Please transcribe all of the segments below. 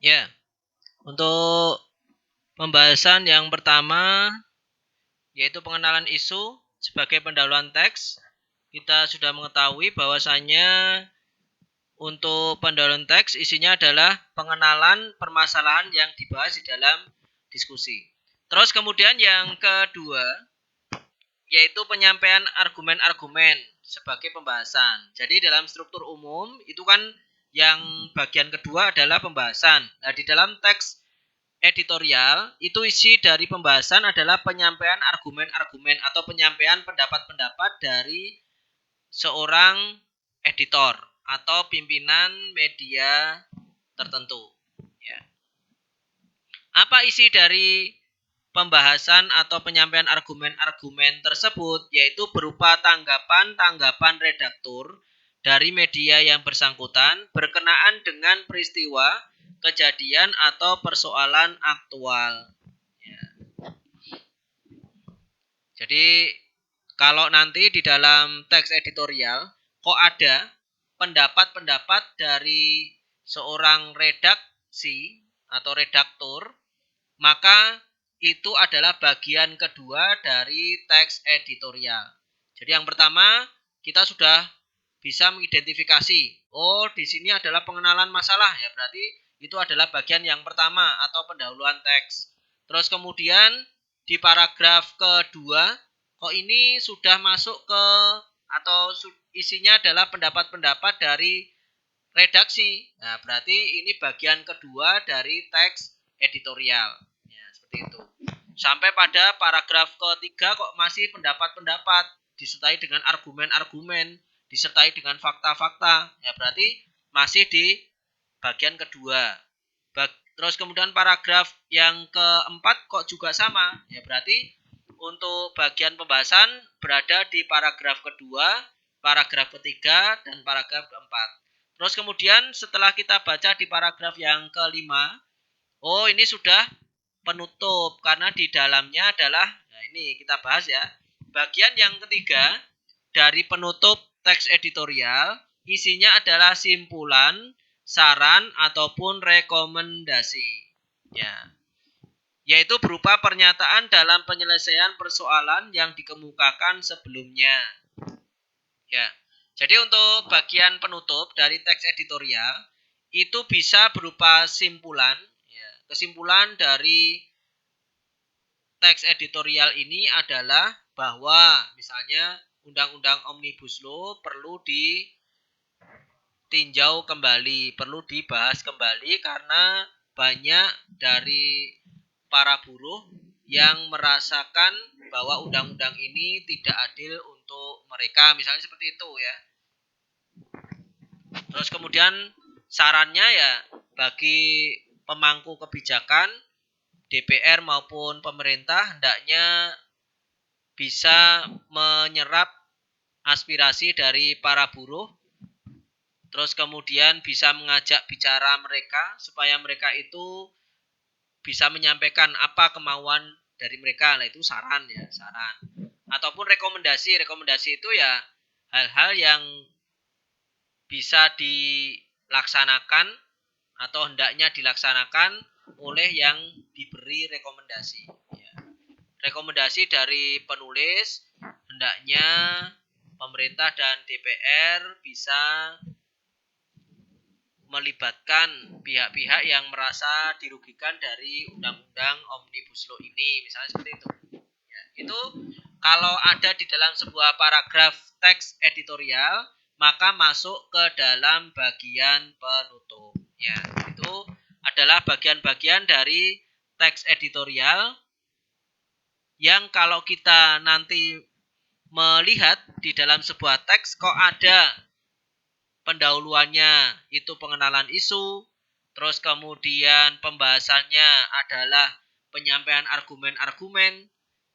Ya, untuk pembahasan yang pertama yaitu pengenalan isu sebagai pendahuluan teks. Kita sudah mengetahui bahwasannya untuk pendahuluan teks isinya adalah pengenalan permasalahan yang dibahas di dalam diskusi. Terus kemudian yang kedua yaitu penyampaian argumen-argumen sebagai pembahasan. Jadi dalam struktur umum itu kan yang bagian kedua adalah pembahasan. Nah, di dalam teks editorial itu isi dari pembahasan adalah penyampaian argumen-argumen atau penyampaian pendapat-pendapat dari seorang editor atau pimpinan media tertentu. Ya. Apa isi dari pembahasan atau penyampaian argumen-argumen tersebut? Yaitu berupa tanggapan-tanggapan redaktur dari media yang bersangkutan berkenaan dengan peristiwa, kejadian atau persoalan aktual. Ya. Jadi kalau nanti di dalam teks editorial kok ada pendapat-pendapat dari seorang redaksi atau redaktur, maka itu adalah bagian kedua dari teks editorial. Jadi yang pertama kita sudah bisa mengidentifikasi, oh di sini adalah pengenalan masalah ya, berarti itu adalah bagian yang pertama atau pendahuluan teks. Terus kemudian di paragraf kedua, kok ini sudah masuk ke atau isinya adalah pendapat-pendapat dari redaksi. Nah, berarti ini bagian kedua dari teks editorial. Ya, seperti itu. Sampai pada paragraf ketiga kok masih pendapat-pendapat disertai dengan argumen-argumen, disertai dengan fakta-fakta. Ya, berarti masih di bagian kedua. Terus kemudian paragraf yang keempat kok juga sama. Ya, berarti untuk bagian pembahasan berada di paragraf kedua, paragraf ketiga, dan paragraf keempat. Terus kemudian setelah kita baca di paragraf yang kelima, oh ini sudah penutup karena di dalamnya adalah, nah ini kita bahas ya, bagian yang ketiga dari penutup teks editorial isinya adalah simpulan, saran ataupun rekomendasi. Ya, yaitu berupa pernyataan dalam penyelesaian persoalan yang dikemukakan sebelumnya. Ya. Jadi untuk bagian penutup dari teks editorial itu bisa berupa simpulan, ya. Kesimpulan dari teks editorial ini adalah bahwa misalnya Undang-Undang Omnibus Law perlu ditinjau kembali, perlu dibahas kembali karena banyak dari para buruh yang merasakan bahwa undang-undang ini tidak adil untuk mereka, misalnya seperti itu ya. Terus kemudian sarannya ya bagi pemangku kebijakan DPR maupun pemerintah hendaknya bisa menyerap aspirasi dari para buruh, terus kemudian bisa mengajak bicara mereka supaya mereka itu bisa menyampaikan apa kemauan dari mereka. Nah, itu saran ya, saran. Ataupun rekomendasi. Rekomendasi itu ya hal-hal yang bisa dilaksanakan atau hendaknya dilaksanakan oleh yang diberi rekomendasi. Ya. Rekomendasi dari penulis hendaknya pemerintah dan DPR bisa melibatkan pihak-pihak yang merasa dirugikan dari undang-undang Omnibus Law ini, misalnya seperti itu. Ya, itu kalau ada di dalam sebuah paragraf teks editorial, maka masuk ke dalam bagian penutup. Ya, itu adalah bagian-bagian dari teks editorial yang kalau kita nanti melihat di dalam sebuah teks kok ada pendahuluannya itu pengenalan isu, terus kemudian pembahasannya adalah penyampaian argumen-argumen,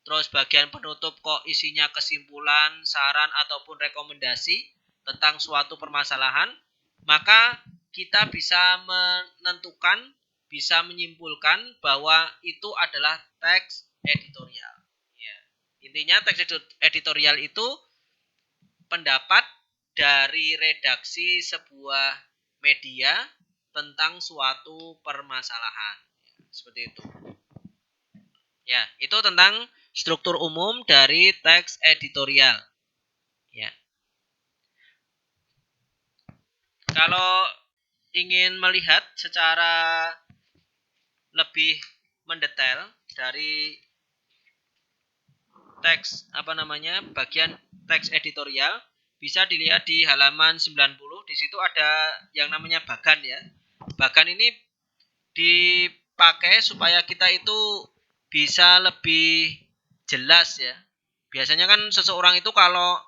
terus bagian penutup kok isinya kesimpulan, saran ataupun rekomendasi tentang suatu permasalahan, maka kita bisa menentukan, bisa menyimpulkan bahwa itu adalah teks editorial. Ya. Intinya teks editorial itu pendapat dari redaksi sebuah media tentang suatu permasalahan. Seperti itu. Ya, itu tentang struktur umum dari teks editorial. Ya. Kalau ingin melihat secara lebih mendetail dari teks bagian teks editorial bisa dilihat di halaman 90. Di situ ada yang namanya bagan ya. Bagan ini dipakai supaya kita itu bisa lebih jelas ya. Biasanya kan seseorang itu kalau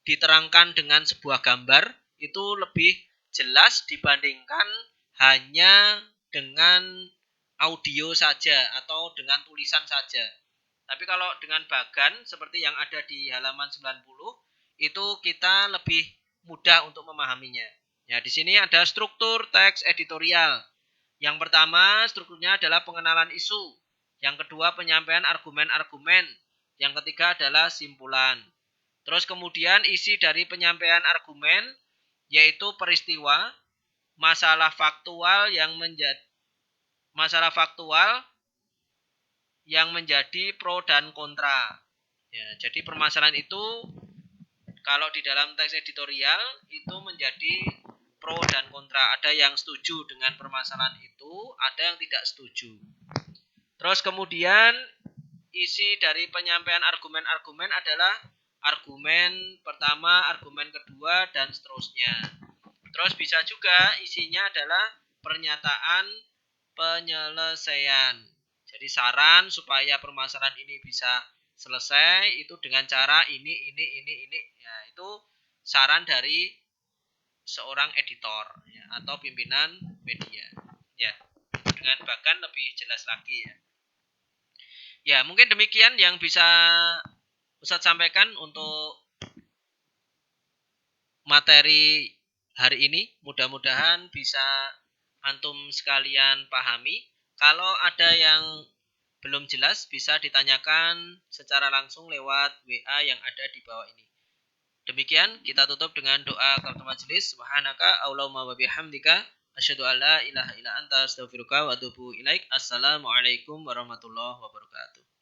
diterangkan dengan sebuah gambar itu lebih jelas dibandingkan hanya dengan audio saja atau dengan tulisan saja. Tapi kalau dengan bagan seperti yang ada di halaman 90 itu kita lebih mudah untuk memahaminya. Ya, di sini ada struktur teks editorial. Yang pertama, strukturnya adalah pengenalan isu. Yang kedua, penyampaian argumen-argumen. Yang ketiga adalah simpulan. Terus kemudian isi dari penyampaian argumen yaitu peristiwa, masalah faktual yang menjadi pro dan kontra. Ya, jadi permasalahan itu kalau di dalam teks editorial itu menjadi pro dan kontra. Ada yang setuju dengan permasalahan itu, ada yang tidak setuju. Terus kemudian isi dari penyampaian argumen-argumen adalah argumen pertama, argumen kedua, dan seterusnya. Terus bisa juga isinya adalah pernyataan penyelesaian. Jadi saran supaya permasalahan ini bisa selesai itu dengan cara ini. Ya, itu saran dari seorang editor ya, atau pimpinan media. Ya, dengan bahkan lebih jelas lagi ya. Ya, mungkin demikian yang bisa Ustadz sampaikan untuk materi hari ini. Mudah-mudahan bisa antum sekalian pahami. Kalau ada yang belum jelas bisa ditanyakan secara langsung lewat WA yang ada di bawah ini. Demikian kita tutup dengan doa kafaratul majelis. Subhanaka Allahumma wa bihamdika asyhadu an la ilaha illa anta astaghfiruka wa atubu ilaik. Assalamualaikum warahmatullahi wabarakatuh.